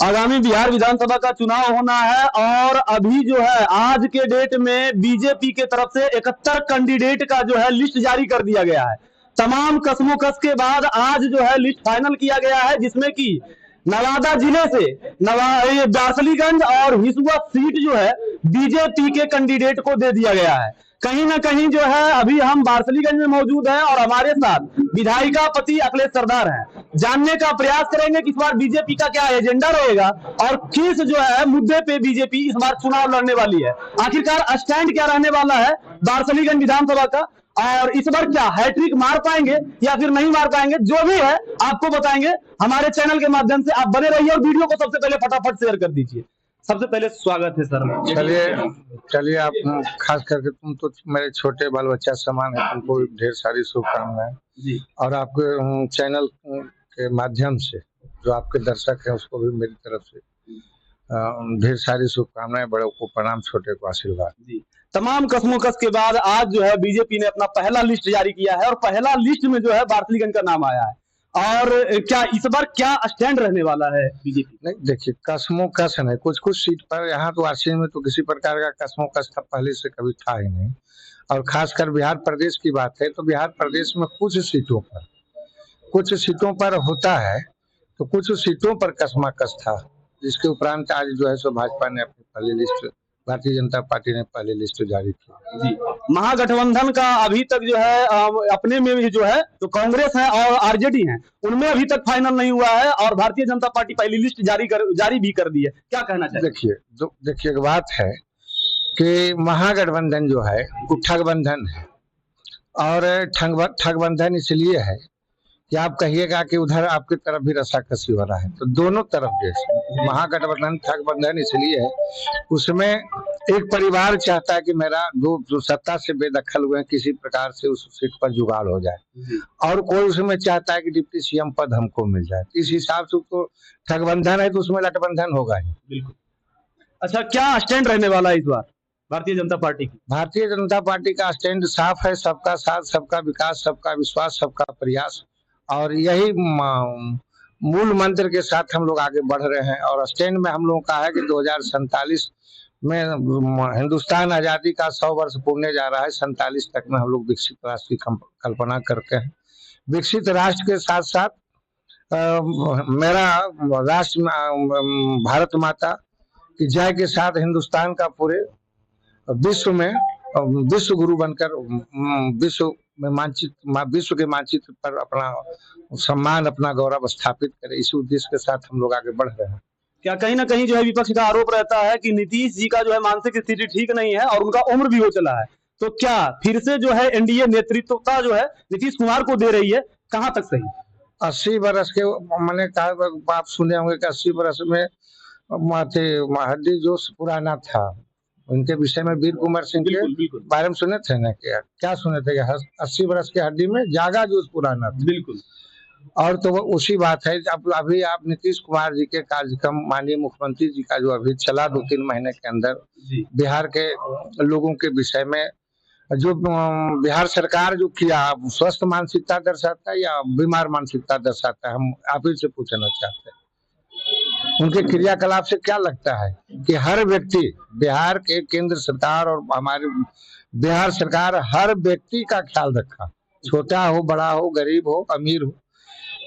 आगामी बिहार विधानसभा का चुनाव होना है और अभी जो है आज के डेट में बीजेपी के तरफ से 71 कैंडिडेट का जो है लिस्ट जारी कर दिया गया है। तमाम कसमोकस के बाद आज जो है लिस्ट फाइनल किया गया है, जिसमें कि नवादा जिले से दार्सलीगंज और हिसुआ सीट जो है बीजेपी के कैंडिडेट को दे दिया गया है। कहीं ना कहीं जो है अभी हम बारसलीगंज में मौजूद हैं और हमारे साथ विधायिका पति अखिलेश सरदार हैं। जानने का प्रयास करेंगे कि इस बार बीजेपी का क्या एजेंडा रहेगा और किस जो है मुद्दे पे बीजेपी इस बार चुनाव लड़ने वाली है। आखिरकार स्टैंड क्या रहने वाला है बारसलीगंज विधानसभा का, और इस बार क्या हैट्रिक मार पाएंगे या फिर नहीं मार पाएंगे, जो भी है आपको बताएंगे हमारे चैनल के माध्यम से। आप बने रहिए और वीडियो को सबसे पहले फटाफट शेयर कर दीजिए। सबसे पहले स्वागत है सर। चलिए आप खास करके तुम तो मेरे छोटे बाल बच्चा समान है, तुमको ढेर सारी शुभकामनाएं जी। और आपके चैनल के माध्यम से जो आपके दर्शक हैं उसको भी मेरी तरफ से ढेर सारी शुभकामनाएं। बड़ों को प्रणाम, छोटे को आशीर्वाद जी। तमाम कसमोकस के बाद आज जो है बीजेपी ने अपना पहला लिस्ट जारी किया है और पहला लिस्ट में जो है बारसलीगंज का नाम आया है। और क्या इस बार क्या स्टैंड रहने वाला है बीजेपी? नहीं देखिए, कसमों कस है, कुछ कुछ सीट पर यहाँ तो आरसीए में तो किसी प्रकार का कसमों कस था, पहले से कभी था ही नहीं। और खासकर बिहार प्रदेश की बात है तो बिहार प्रदेश में कुछ सीटों पर होता है, तो कुछ सीटों पर कसमाकस था, जिसके उपरांत आज जो है सो भाजपा ने अपनी पहली लिस्ट, भारतीय जनता पार्टी ने पहली लिस्ट जारी की जी। महागठबंधन का अभी तक जो है अपने में भी जो है तो कांग्रेस है और आरजेडी है, उनमें अभी तक फाइनल नहीं हुआ है और भारतीय जनता पार्टी पहली लिस्ट जारी भी कर दी है। क्या कहना चाहिए? देखिए एक बात है कि महागठबंधन जो है वो ठगबंधन है, और ठगबंधन इसलिए है कि आप कहिएगा कि उधर आपकी तरफ भी रसाकसी हो रहा है, तो दोनों तरफ जैसे महागठबंधन ठगबंधन इसलिए है, उसमें एक परिवार चाहता है कि मेरा जो सत्ता से बेदखल हुए किसी प्रकार से उस सीट पर जुगाड़ हो जाए, और कोई उसमें चाहता है कि डिप्टी सीएम पद हमको मिल जाए। इस हिसाब से तो ठगबंधन है, तो उसमें लटबंधन होगा ही। बिल्कुल। अच्छा, क्या स्टैंड रहने वाला है इस बार भारतीय जनता पार्टी की? भारतीय जनता पार्टी का स्टैंड साफ है, सबका साथ, सबका विकास, सबका विश्वास, सबका प्रयास, और यही मूल मंत्र के साथ हम लोग आगे बढ़ रहे हैं। और स्टैंड में हम लोगों का है कि 2047 में हिंदुस्तान आजादी का 100 वर्ष पूर्णे जा रहा है। 47 तक में हम लोग विकसित राष्ट्र की कल्पना करते हैं। विकसित राष्ट्र के साथ साथ मेरा राष्ट्र भारत माता की जय के साथ हिंदुस्तान का पूरे विश्व में विश्व गुरु बनकर विश्व के मानचित्र पर अपना सम्मान, अपना गौरव स्थापित करे, इसी उद्देश्य के साथ हम लोग आगे बढ़ रहे हैं। क्या कहीं ना कहीं जो है विपक्ष का आरोप रहता है कि नीतीश जी का जो है मानसिक स्थिति ठीक नहीं है और उनका उम्र भी हो चला है, तो क्या फिर से जो है एनडीए नेतृत्वता जो है नीतीश कुमार को दे रही है? कहां तक सही? 80 बरस के मैंने कहा, आप सुने होंगे कि 80 बरस में हड्डी जोश पुराना था। उनके विषय में वीर कुंवर सिंह के बारे में सुने थे ना? क्या सुने थे? 80 बरस की हड्डी में जागा जोश पुराना था। बिल्कुल। और तो वो उसी बात है। अब अभी आप नीतीश कुमार जी के कार्यक्रम, माननीय मुख्यमंत्री जी का जो अभी चला 2-3 महीने के अंदर बिहार के लोगों के विषय में जो बिहार सरकार जो किया, स्वस्थ मानसिकता दर्शाता है या बीमार मानसिकता दर्शाता है, हम आप ही से पूछना चाहते हैं। उनके क्रियाकलाप से क्या लगता है कि हर व्यक्ति, बिहार के केंद्र सरकार और हमारे बिहार सरकार हर व्यक्ति का ख्याल रखा, छोटा हो, बड़ा हो, गरीब हो, अमीर हो,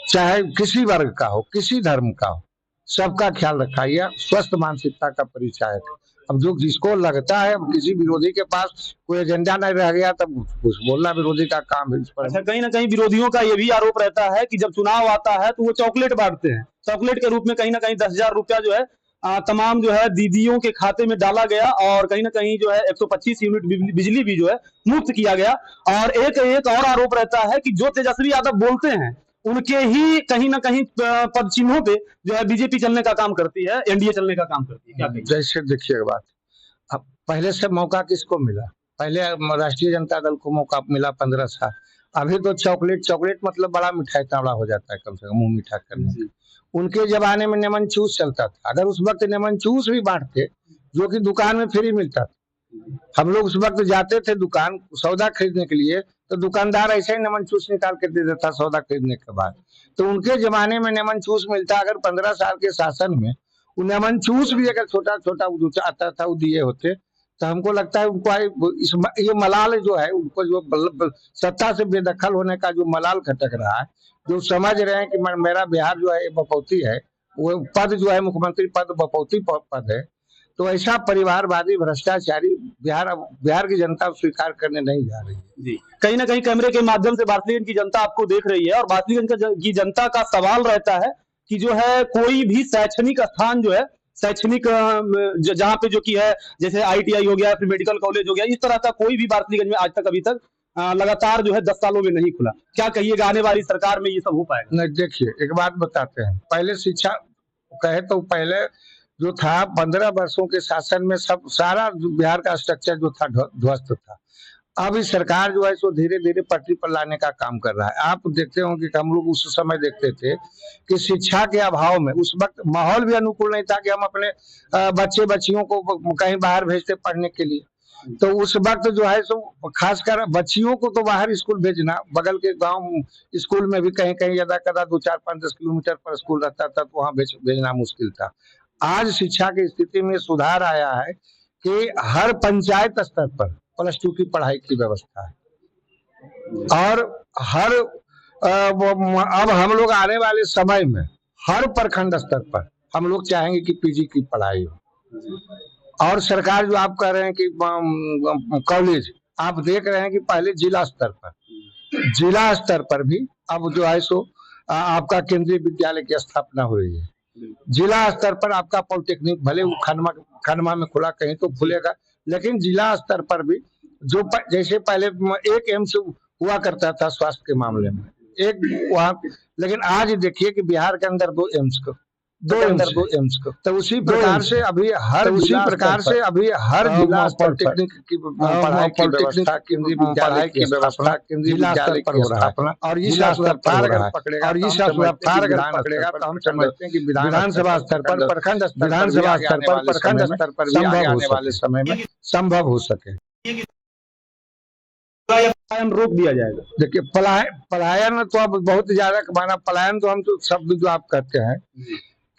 चाहे किसी वर्ग का हो, किसी धर्म का हो, सबका ख्याल रखा। यह स्वस्थ मानसिकता का परिचायक है। अब जो जिसको लगता है किसी विरोधी के पास कोई एजेंडा नहीं रह गया, तब कुछ बोलना विरोधी का काम है। अच्छा, कहीं ना कहीं विरोधियों का ये भी आरोप रहता है कि जब चुनाव आता है तो वो चॉकलेट बांटते हैं, चॉकलेट के रूप में कहीं ना कहीं 10,000 रुपया जो है तमाम जो है दीदियों के खाते में डाला गया, और कहीं ना कहीं जो है 125 यूनिट बिजली भी जो है मुफ्त किया गया। और एक और आरोप रहता है कि जो तेजस्वी यादव बोलते हैं उनके ही कहीं ना कहीं पद चिन्हों पे जो है बीजेपी चलने का काम करती है, एनडीए चलने का काम करती है। क्या कहेंगे? जैसे देखिए बात, अब पहले से मौका किसको मिला? पहले राष्ट्रीय जनता दल को मौका मिला 15 साल। अभी तो चॉकलेट मतलब बड़ा मिठाई तावड़ा हो जाता है, कम से कम मुंह मीठा करने। उनके जमाने में नेमन चूस चलता था। अगर उस वक्त नेमन चूस भी बांटते, जो कि दुकान में फ्री मिलता था, हम लोग उस वक्त जाते थे दुकान सौदा खरीदने के लिए, तो दुकानदार ऐसे ही नेमन चूस निकाल के दे देता सौदा खरीदने के बाद। तो उनके जमाने में नेमन चूस मिलता। अगर 15 साल के शासन में उन्हें मंचूस भी अगर छोटा छोटा आता था वो दिए होते तो हमको लगता है उनको ये मलाल जो है उनको जो सत्ता से बेदखल होने का जो मलाल खटक रहा है, जो समझ रहे हैं कि मेरा बिहार जो है बपौती है, वो पद जो है मुख्यमंत्री पद बपौती पद है, तो ऐसा परिवारवादी भ्रष्टाचारी बिहार की जनता स्वीकार करने नहीं जा रही है। जी, कहीं ना कहीं कैमरे के माध्यम से बार्सिलीगंज की जनता आपको देख रही है और बार्सिलीगंज की जनता का सवाल रहता है कि जो है कोई भी शैक्षणिक स्थान जो है शैक्षणिक जहाँ पे जो की है जैसे ITI हो गया, फिर मेडिकल कॉलेज हो गया, इस तरह का कोई भी बार्सिलीगंज में आज तक अभी तक लगातार जो है 10 सालों में नहीं खुला। क्या कहिएगा आने वाली सरकार में ये सब हो पाएगा? नहीं, देखिए एक बात बताते हैं, पहले शिक्षा कहे तो पहले जो था 15 वर्षों के शासन में सब सारा बिहार का स्ट्रक्चर जो था ध्वस्त था। अब इस सरकार जो है सो धीरे धीरे पटरी पर लाने का काम कर रहा है। आप देखते होंगे कि हम लोग उस समय देखते थे कि शिक्षा के अभाव में उस वक्त माहौल भी अनुकूल नहीं था कि हम अपने बच्चे बच्चियों को कहीं बाहर भेजते पढ़ने के लिए। तो उस वक्त जो है सो खासकर बच्चियों को तो बाहर स्कूल भेजना, बगल के गांव स्कूल में भी कहीं कहीं यदा कदा 2, 4, 5, 10 किलोमीटर पर स्कूल रहता था तो वहां भेजना मुश्किल था। आज शिक्षा की स्थिति में सुधार आया है कि हर पंचायत स्तर पर +2 की पढ़ाई की व्यवस्था है और हर अब हम लोग आने वाले समय में हर प्रखंड स्तर पर हम लोग चाहेंगे कि PG की पढ़ाई हो। और सरकार जो आप कह रहे हैं कि कॉलेज, आप देख रहे हैं कि पहले जिला स्तर पर भी अब जो है सो आपका केंद्रीय विद्यालय की स्थापना हो रही है। जिला स्तर पर आपका पॉलिटेक्निक भले खंडवा में खुला, कहीं तो खुलेगा, लेकिन जिला स्तर पर भी जो जैसे पहले एक एम्स हुआ करता था स्वास्थ्य के मामले में, एक वहाँ, लेकिन आज देखिए कि बिहार के अंदर 2 एम्स तो उसी प्रकार से अभी हर जिला पॉलिटेक्निक की पढ़ाई की व्यवस्था, केंद्रीय विद्यालय की व्यवस्था केंद्रीय विद्यालय पर हो रहा है। और ये रफ्तार अगर पकड़ेगा तो हम समझते हैं कि विधानसभा स्तर पर प्रखंड स्तर पर भी आने वाले समय में संभव हो सके, पलायन रोक दिया जाएगा। देखिए पलायन तो अब बहुत ज्यादा माना, पलायन तो हम तो शब्द जो आप कहते हैं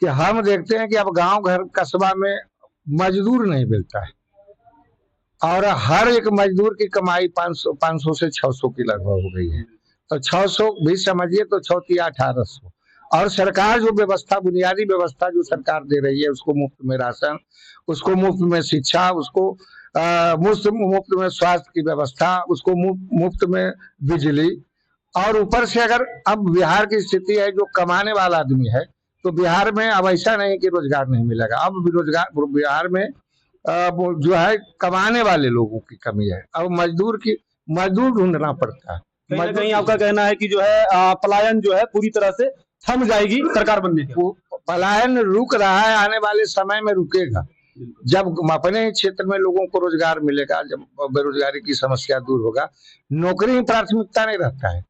कि हम देखते हैं कि अब गांव घर कस्बा में मजदूर नहीं मिलता है और हर एक मजदूर की कमाई 500 से 600 की लगभग हो गई है। तो 600 भी समझिए तो 1800। और सरकार जो व्यवस्था, बुनियादी व्यवस्था जो सरकार दे रही है, उसको मुफ्त में राशन, उसको मुफ्त में शिक्षा, उसको मुफ्त में स्वास्थ्य की व्यवस्था, उसको मुफ्त में बिजली, और ऊपर से अगर अब बिहार की स्थिति है जो कमाने वाला आदमी है तो बिहार में अब ऐसा नहीं कि रोजगार नहीं मिलेगा, अब बिहार में जो है कमाने वाले लोगों की कमी है, अब मजदूर ढूंढना पड़ता है। कहीं ना कहीं आपका कहना है कि जो है पलायन जो है पूरी तरह से थम जाएगी सरकार बनने के। पलायन रुक रहा है, आने वाले समय में रुकेगा जब अपने क्षेत्र में लोगों को रोजगार मिलेगा, जब बेरोजगारी की समस्या दूर होगा। नौकरी ही प्राथमिकता नहीं रहता है,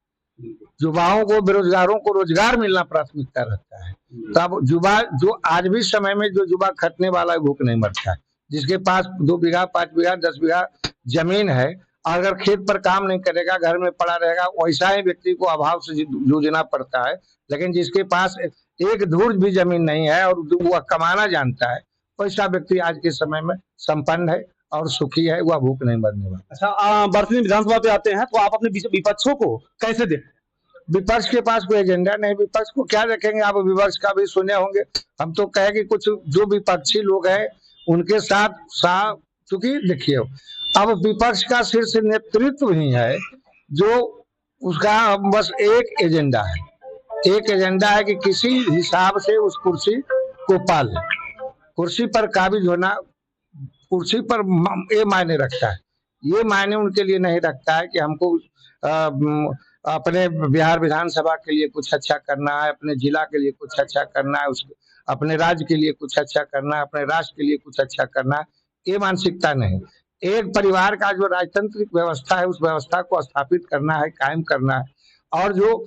युवाओं को, बेरोजगारों को रोजगार मिलना प्राथमिकता रहता है। तब युवा जो आज भी समय में जो युवा खटने वाला है भूख नहीं मरता है। जिसके पास 2 बीघा 5 बीघा 10 बीघा जमीन है, अगर खेत पर काम नहीं करेगा, घर में पड़ा रहेगा, वैसा ही व्यक्ति को अभाव से जूझना पड़ता है। लेकिन जिसके पास एक धूर भी जमीन नहीं है और वह कमाना जानता है, वैसा व्यक्ति आज के समय में संपन्न है और सुखी है, वह भूख नहीं मरने वाला। अच्छा, बार्सिलीगंज विधानसभा पे आते हैं तो आप अपने विपक्षों को कैसे देखते हैं? विपक्ष के पास कोई एजेंडा नहीं, विपक्ष को क्या देखेंगे? आप विपक्ष का भी सुने होंगे। हम तो कहे कि कुछ जो विपक्षी लोग हैं उनके साथ चूंकि देखिए अब विपक्ष का शीर्ष नेतृत्व ही है जो उसका बस एक एजेंडा है कि किसी हिसाब से उस कुर्सी को पाले। कुर्सी पर काबिज होना, कुर्सी पर ये मायने रखता है, ये मायने उनके लिए नहीं रखता है कि हमको अपने बिहार विधानसभा के लिए कुछ अच्छा करना है, अपने जिला के लिए कुछ अच्छा करना है, अपने राज्य के लिए कुछ अच्छा करना है, अपने राष्ट्र के लिए कुछ अच्छा करना है, ये मानसिकता नहीं। एक परिवार का जो राजतांत्रिक व्यवस्था है उस व्यवस्था को स्थापित करना है, कायम करना है। और जो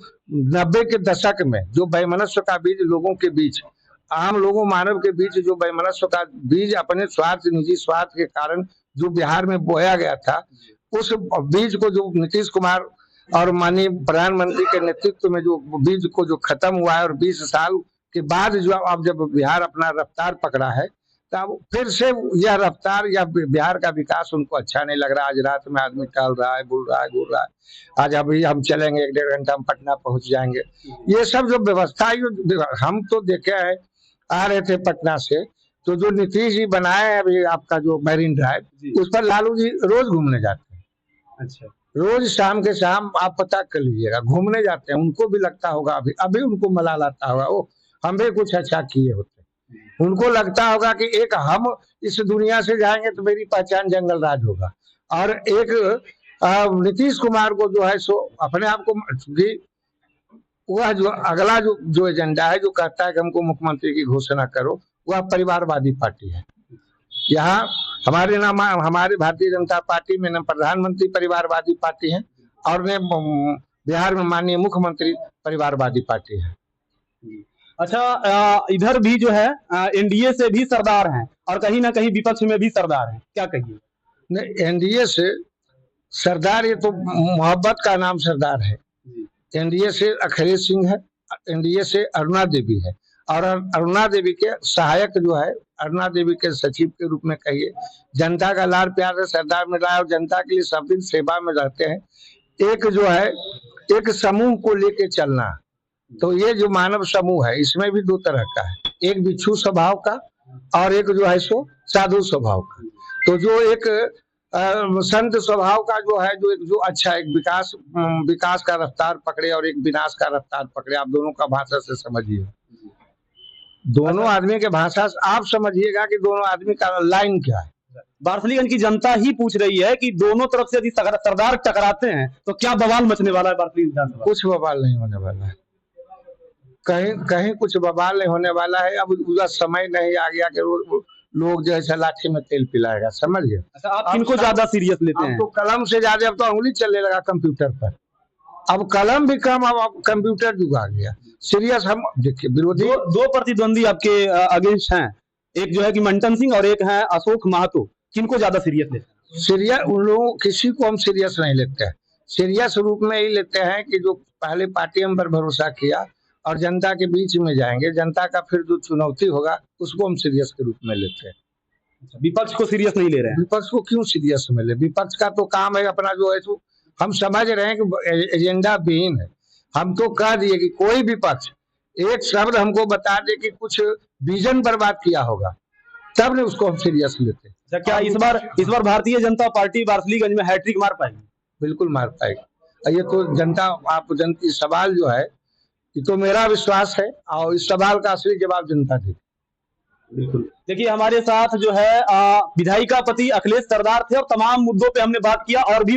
90 के दशक में जो वैमनस्य का बीज लोगों के बीच, आम लोगों मानव के बीच जो वैमनस्य का बीज अपने स्वार्थ, निजी स्वार्थ के कारण जो बिहार में बोया गया था, उस बीज को जो नीतीश कुमार और माननीय प्रधानमंत्री के नेतृत्व में जो बीज को जो खत्म हुआ है और 20 साल के बाद जो अब जब बिहार अपना रफ्तार पकड़ा है, तब फिर से यह रफ्तार या बिहार का विकास उनको अच्छा नहीं लग रहा। आज रात में आदमी टहल रहा है, बुल रहा है, घूर रहा है। आज अभी हम चलेंगे 1-1.5 घंटा हम पटना पहुंच जाएंगे। ये सब जो व्यवस्था हम तो देखे हैं, आ रहे थे पटना से, तो जो नीतीश जी बनाए हैं अभी आपका जो मैरीन ड्राइव, उस पर लालू जी रोज घूमने जाते हैं। अच्छा, रोज शाम के शाम आप पता कर लीजिएगा, घूमने जाते हैं। उनको भी लगता होगा, अभी उनको मलाल आता होगा, ओ हम भी कुछ अच्छा किए होते। उनको लगता होगा कि एक हम इस दुनिया से जाएंगे तो मेरी पहचान जंगल राज होगा। और एक नीतीश कुमार को जो है सो अपने आप को भी वह जो अगला जो एजेंडा है, जो कहता है कि हमको मुख्यमंत्री की घोषणा करो, वह परिवारवादी पार्टी है। यहाँ हमारे भारतीय जनता पार्टी में न प्रधानमंत्री परिवारवादी पार्टी है और न बिहार में माननीय मुख्यमंत्री परिवारवादी पार्टी है। अच्छा, इधर भी जो है एनडीए से भी सरदार हैं और कहीं ना कहीं विपक्ष में भी सरदार हैं, क्या कहिए? नहीं, एनडीए से सरदार ये तो मोहब्बत का नाम सरदार है। एनडीए से अखिलेश सिंह है, एनडीए से अरुणा देवी है, और अरुणा देवी के सहायक जो है, अरुणा देवी के सचिव के रूप में कहिए। जनता का लाड़ प्यार से सरदार मिल रहा है और जनता के लिए सब दिन सेवा में रहते हैं। एक जो है, एक समूह को लेके चलना, तो ये जो मानव समूह है इसमें भी दो तरह का है, एक बिच्छू स्वभाव का और एक जो है सो साधु स्वभाव का। तो जो एक संत स्वभाव का जो है, जो अच्छा एक विकास का रफ्तार पकड़े और एक विनाश का रफ्तार पकड़े, आप दोनों का भाषा से समझिए, दोनों आदमी के भाषा से आप समझिएगा कि दोनों आदमी का लाइन क्या है। बार्सलीगंज की जनता ही पूछ रही है कि दोनों तरफ से यदि सरदार टकराते हैं तो क्या बवाल मचने वाला है बार्सलीगंज विधानसभा? कुछ बवाल नहीं होने वाला है, कहीं कुछ बवाल नहीं होने वाला है। अब उसका समय नहीं आ गया कि लोग जैसे लाठी में तेल पिलाएगा, समझिए। अच्छा, आप किनको ज्यादा सीरियस लेते हैं? तो कलम से ज्यादा अब तो अंगुली चलने लगा कंप्यूटर पर। अब कलम भी कम, अब कंप्यूटर युग आ गया। सीरियस हम देखिए, विरोधी दो प्रतिद्वंदी आपके अगेंस्ट हैं, एक जो है कि मंटन सिंह और एक है अशोक महतो, किनको ज्यादा सीरियस लेते हैं? सीरियस उन लोगों, किसी को हम सीरियस नहीं लेते हैं। सीरियस रूप में ही लेते हैं कि जो पहले पार्टी हम पर भरोसा किया और जनता के बीच में जाएंगे, जनता का फिर जो चुनौती होगा उसको हम सीरियस के रूप में लेते हैं। विपक्ष को सीरियस नहीं ले रहे हैं? विपक्ष को क्यों सीरियस में ले? विपक्ष का तो काम है अपना जो है तो हम समझ रहे हैं कि एजेंडा विहीन है। हम तो कह दिए कि कोई विपक्ष एक शब्द हमको बता दे कि कुछ विजन बर्बाद किया होगा, तब ने उसको हम सीरियस लेते। क्या इस बार भारतीय जनता पार्टी बार्सलीगंज में हैट्रिक मार पाएगी? बिल्कुल मार पाएगी। ये तो जनता सवाल जो है, ये तो मेरा विश्वास है और इस सवाल का असली जवाब जनता देगी। बिल्कुल। देखिए, हमारे साथ जो है विधायिका पति अखिलेश सरदार थे और तमाम मुद्दों पे हमने बात किया और भी